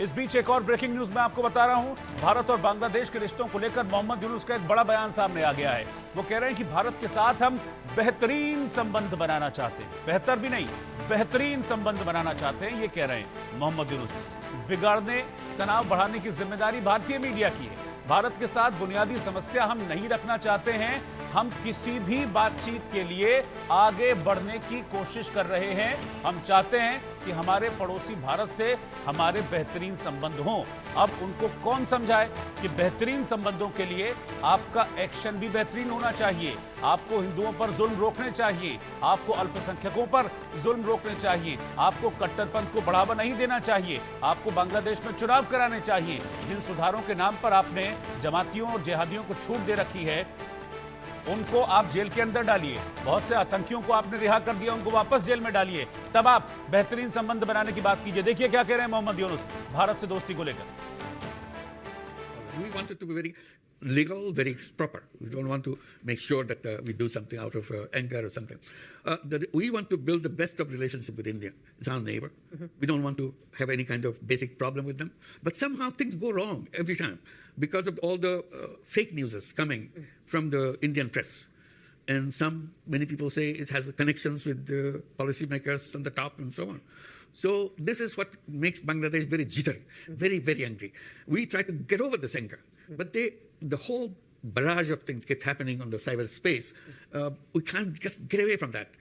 इस बीच एक और ब्रेकिंग न्यूज मैं आपको बता रहा हूं। भारत और बांग्लादेश के रिश्तों को लेकर मोहम्मद यूनुस का एक बड़ा बयान सामने आ गया है। वो कह रहे हैं कि भारत के साथ हम बेहतरीन संबंध बनाना चाहते हैं, बेहतर भी नहीं बेहतरीन संबंध बनाना चाहते हैं, ये कह रहे हैं मोहम्मद यूनुस। बिगाड़ने, तनाव बढ़ाने की जिम्मेदारी भारतीय मीडिया की है। भारत के साथ बुनियादी समस्या हम नहीं रखना चाहते हैं। हम किसी भी बातचीत के लिए आगे बढ़ने की कोशिश कर रहे हैं। हम चाहते हैं कि हमारे पड़ोसी भारत से हमारे बेहतरीन संबंध हों। अब उनको कौन समझाए कि बेहतरीन संबंधों के लिए आपका एक्शन भी बेहतरीन होना चाहिए। आपको हिंदुओं पर जुल्म रोकने चाहिए, आपको अल्पसंख्यकों पर जुल्म रोकने चाहिए, आपको कट्टरपंथ को बढ़ावा नहीं देना चाहिए, आपको बांग्लादेश में चुनाव कराने चाहिए। जिन सुधारों के नाम पर आपने जमातियों और जिहादियों को छूट दे रखी है, उनको आप जेल के अंदर डालिए। बहुत से आतंकियों को आपने रिहा कर दिया, उनको वापस जेल में डालिए, तब आप बेहतरीन संबंध बनाने की बात कीजिए। देखिए क्या कह रहे हैं मोहम्मद यूनुस भारत से दोस्ती को लेकर। We want it to be very legal, very proper. We don't want to make sure that we do something out of anger or something. We want to build the best of relationship with India. It's our neighbor. We don't want to have any kind of basic problem with them. But somehow things go wrong every time because of all the fake news coming from the Indian press. And many people say it has connections with the policymakers on the top and so on. So this is what makes Bangladesh very jittery, very, very angry. We try to get over this anger, but the whole barrage of things keep happening on the cyberspace. We can't just get away from that.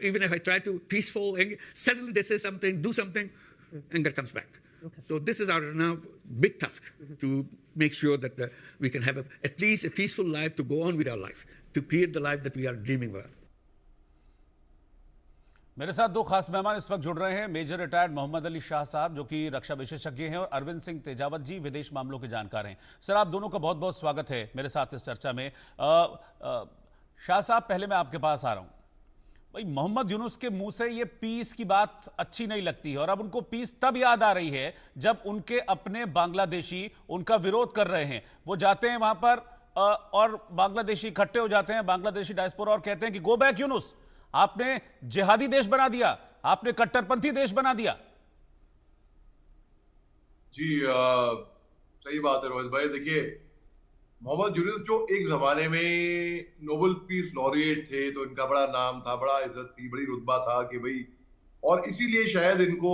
Even if I try to peaceful anger, suddenly they say something, do something, anger comes back. Okay. So this is our now big task to make sure that we can have at least a peaceful life to go on with our life, to create the life that we are dreaming of. मेरे साथ दो खास मेहमान इस वक्त जुड़ रहे हैं। मेजर रिटायर्ड मोहम्मद अली शाह साहब, जो कि रक्षा विशेषज्ञ हैं, और अरविंद सिंह तेजावत जी, विदेश मामलों के जानकार हैं। सर, आप दोनों का बहुत बहुत स्वागत है मेरे साथ इस चर्चा में। शाह साहब, पहले मैं आपके पास आ रहा हूं। भाई, मोहम्मद यूनुस के मुंह से ये पीस की बात अच्छी नहीं लगती है, और अब उनको पीस तब याद आ रही है जब उनके अपने बांग्लादेशी उनका विरोध कर रहे हैं। वो जाते हैं वहां पर और बांग्लादेशी इकट्ठे हो जाते हैं, बांग्लादेशी डायस्पोरा, और कहते हैं कि गो बैक यूनुस, आपने जिहादी देश बना दिया, आपने कट्टरपंथी देश बना दिया। जी, सही बात है रोहित भाई। देखिए, मोहम्मद यूनुस जो एक जमाने में नोबेल पीस लॉरिएट थे, तो इनका बड़ा नाम था, बड़ा इज्जत थी, बड़ी रुतबा था कि भाई, और इसीलिए शायद इनको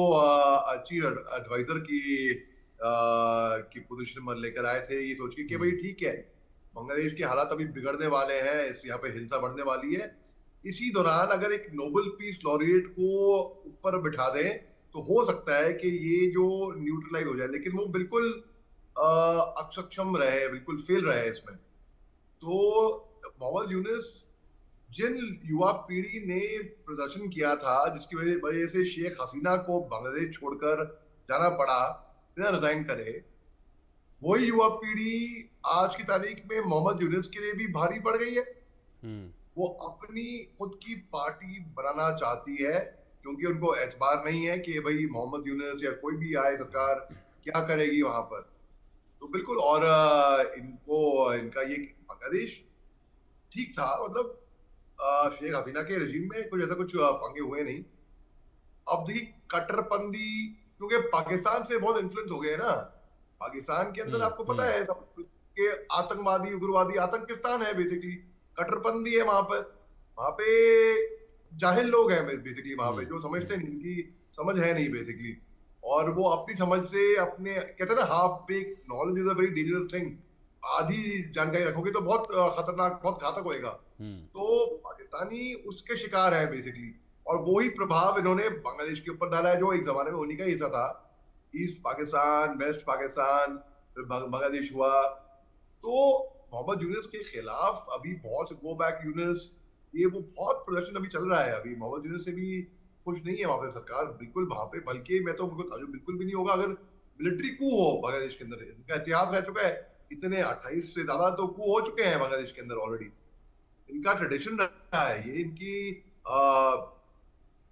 चीफ एडवाइजर की पोजीशन में लेकर आए थे, ये सोच के कि भाई ठीक है, बांग्लादेश के हालात अभी बिगड़ने वाले हैं, यहाँ पे हिंसा बढ़ने वाली है, इसी दौरान अगर एक नोबेल पीस लॉरिएट को ऊपर बिठा दें तो हो सकता है कि ये जो न्यूट्रलाइज हो जाए। लेकिन वो बिल्कुल अक्षम रहे, बिल्कुल फेल रहे इसमें। तो मोहम्मद यूनुस, जिन युवा पीढ़ी ने प्रदर्शन किया था, जिसकी वजह से शेख हसीना को बांग्लादेश छोड़कर जाना पड़ा, बिना रिजाइन करे, वही युवा पीढ़ी आज की तारीख में मोहम्मद यूनुस के लिए भी भारी पड़ गई है। वो अपनी खुद की पार्टी बनाना चाहती है, क्योंकि उनको एतबार नहीं है कि भाई मोहम्मद यूनुस या कोई भी आए सरकार क्या करेगी वहां पर। तो बिल्कुल, और इनका ये बांग्लादेश ठीक था, मतलब शेख हसीना के रजीम में कुछ ऐसा कुछ पंगे हुए नहीं। अब देखिए, कट्टरपंथी, क्योंकि पाकिस्तान से बहुत इन्फ्लुएंस हो गए ना। पाकिस्तान के अंदर आपको पता है सब के आतंकवादी, उग्रवादी, आतंकिस्तान है बेसिकली, कट्टरपंथी है वहां पे जाहिल लोग हैं बेसिकली वहां पे, जो समझते नहीं, इनकी समझ है नहीं बेसिकली, और वो अपनी समझ से, अपने कहते हैं ना, half bake knowledge is a very dangerous thing. आधी जानकारी रखोगे तो बहुत खतरनाक, बहुत घातक होएगा। तो पाकिस्तानी उसके शिकार है बेसिकली, और वही प्रभाव इन्होंने बांग्लादेश के ऊपर डाला है, जो एक जमाने में उन्हीं का हिस्सा था। ईस्ट पाकिस्तान, वेस्ट पाकिस्तान, फिर बांग्लादेश हुआ। तो मोहम्मद यूनुस के खिलाफ अभी बहुत, गो बैक यूनुस, ये वो बहुत प्रदर्शन अभी चल रहा है। अभी मोहम्मद यूनुस से भी खुश नहीं है वहां पे सरकार, बिल्कुल वहां पे। बल्कि मैं तो, मुझको ताजुब बिल्कुल भी नहीं होगा अगर मिलिट्री कू हो बांग्लादेश के अंदर। इनका इतिहास रह चुका है, इतने 28 से ज्यादा तो कू हो चुके हैं बांग्लादेश के अंदर ऑलरेडी। इनका ट्रेडिशन रहा है ये। इनकी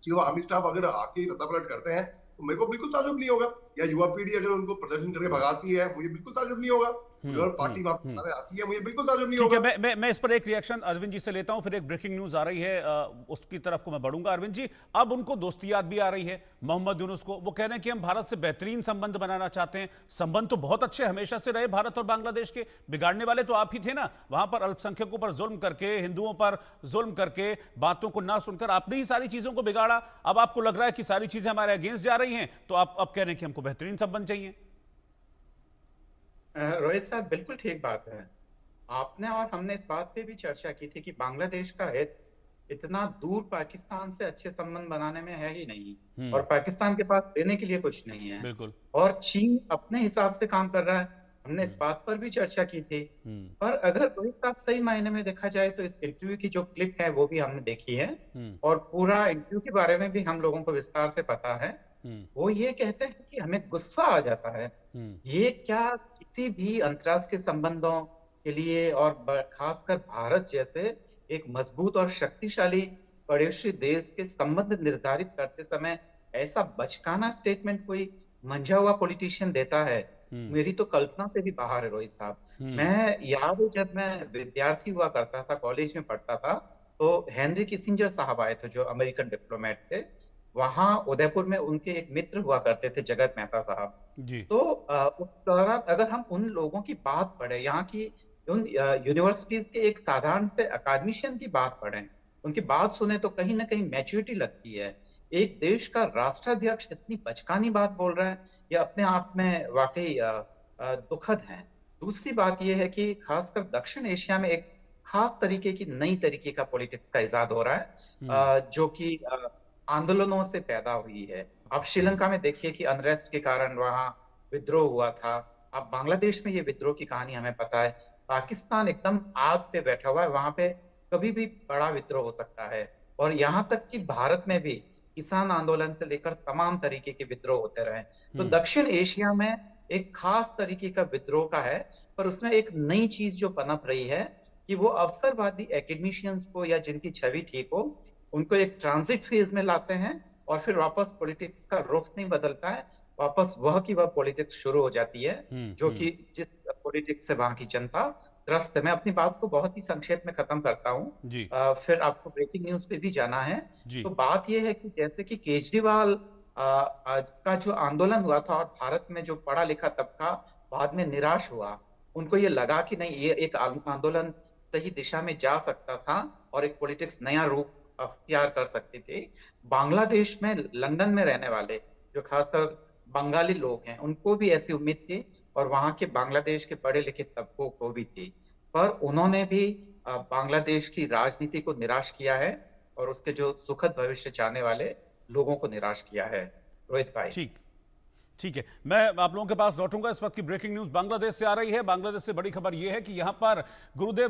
चीफ आर्मी स्टाफ अगर आके सत्ता पलट करते हैं तो मेरे को बिल्कुल ताजुब नहीं होगा। या युवा पीढ़ी अगर उनको प्रदर्शन करके भगाती है, मुझे बिल्कुल ताज्जुब नहीं होगा। अगर पार्टी वापस आने आती है, मुझे बिल्कुल ताज्जुब नहीं ठीक है, होगा। मैं इस पर एक रिएक्शन अरविंद जी से लेता हूं, फिर एक ब्रेकिंग न्यूज आ रही है, उसकी तरफ को मैं बढ़ूंगा। अरविंद जी, अब उनको दोस्ती याद भी आ रही है मोहम्मद यूनुस को। वो कह रहे हैं कि हम भारत से बेहतरीन संबंध बनाना चाहते हैं। संबंध तो बहुत अच्छे हमेशा से रहे भारत और बांग्लादेश के, बिगाड़ने वाले तो आप ही थे ना। वहां पर अल्पसंख्यकों पर जुल्म करके, हिंदुओं पर जुल्म करके, बातों को ना सुनकर आपने ही सारी चीजों को बिगाड़ा। अब आपको लग रहा है कि सारी चीजें हमारे अगेंस्ट जा रही हैं, तो आप अब कह रहे हैं कि हमको बेहतरीन संबंध चाहिए। रोहित साहब, बिल्कुल ठीक बात है। आपने और हमने इस बात पे भी चर्चा की थी कि बांग्लादेश का हित इतना दूर पाकिस्तान से अच्छे संबंध बनाने में है ही नहीं, और पाकिस्तान के पास देने के लिए कुछ नहीं है। बिल्कुल। और चीन अपने हिसाब से काम कर रहा है, हमने इस बात पर भी चर्चा की थी। पर अगर रोहित साहब सही मायने में देखा जाए तो इस इंटरव्यू की जो क्लिप है वो भी हमने देखी है, और पूरा इंटरव्यू के बारे में भी हम लोगों को विस्तार से पता है। वो ये कहते हैं कि हमें गुस्सा आ जाता है। ये क्या किसी भी अंतर्राष्ट्रीय संबंधों के लिए, और खासकर भारत जैसे एक मजबूत और शक्तिशाली पड़ोसी देश के संबंध निर्धारित करते समय ऐसा बचकाना स्टेटमेंट कोई मंझा हुआ पॉलिटिशियन देता है, मेरी तो कल्पना से भी बाहर है रोहित साहब। मैं याद है, जब मैं विद्यार्थी हुआ करता था, कॉलेज में पढ़ता था, तो हेनरी किसिंजर साहब आए थे जो अमेरिकन डिप्लोमेट थे। वहां उदयपुर में उनके एक मित्र हुआ करते थे, जगत मेहता साहब जी। तो उस दौरान अगर हम उन लोगों की बात पढ़े, यहाँ की उन यूनिवर्सिटीज के एक साधारण से अकादमिशियन की बात पढ़ें, उनकी बात सुने, तो कहीं ना कहीं मैच्योरिटी लगती है। एक देश का राष्ट्राध्यक्ष इतनी बचकानी बात बोल रहा है, यह अपने आप में वाकई दुखद है। दूसरी बात यह है कि खासकर दक्षिण एशिया में एक खास तरीके की नई तरीके का पॉलिटिक्स का इजाद हो रहा है, जो कि आंदोलनों से पैदा हुई है। आप श्रीलंका में देखिए कि अनरेस्ट के कारण वहां विद्रोह हुआ था। अब बांग्लादेश में ये विद्रोह की कहानी हमें पता है। पाकिस्तान एकदम आग पे बैठा हुआ है, वहां पे कभी भी बड़ा विद्रोह हो सकता है। और यहाँ तक कि भारत में भी किसान आंदोलन से लेकर तमाम तरीके के विद्रोह होते रहे। तो दक्षिण एशिया में एक खास तरीके का विद्रोह का है, पर उसमें एक नई चीज जो पनप रही है कि वो अवसरवादी एकेडमिशियंस को, या जिनकी छवि ठीक हो, उनको एक ट्रांजिट फेज में लाते हैं, और फिर वापस पॉलिटिक्स का रुख नहीं बदलता है, वापस वह की वह पॉलिटिक्स शुरू हो जाती है, जो कि जिस पॉलिटिक्स से वहां की जनता त्रस्त है। मैं अपनी बात को बहुत ही संक्षेप में खत्म करता हूँ, फिर आपको ब्रेकिंग न्यूज पे भी जाना है। तो बात यह है कि जैसे कि केजरीवाल का जो आंदोलन हुआ था, और भारत में जो पढ़ा लिखा तबका बाद में निराश हुआ, उनको ये लगा कि नहीं, ये एक आंदोलन सही दिशा में जा सकता था और एक पॉलिटिक्स नया रूप अख्तियार कर सकती थी। बांग्लादेश में, लंदन में रहने वाले जो खासकर बंगाली लोग हैं, उनको भी ऐसी उम्मीद थी, और वहां के बांग्लादेश के पढ़े लिखे तबकों को भी थी। पर उन्होंने भी बांग्लादेश की राजनीति को निराश किया है, और उसके जो सुखद भविष्य चाहने वाले लोगों को निराश किया है। रोहित भाई, ठीक है, मैं आप लोगों के पास लौटूंगा। इस वक्त की ब्रेकिंग न्यूज बांग्लादेश से आ रही है। बांग्लादेश से बड़ी खबर यह है कि यहां पर गुरुदेव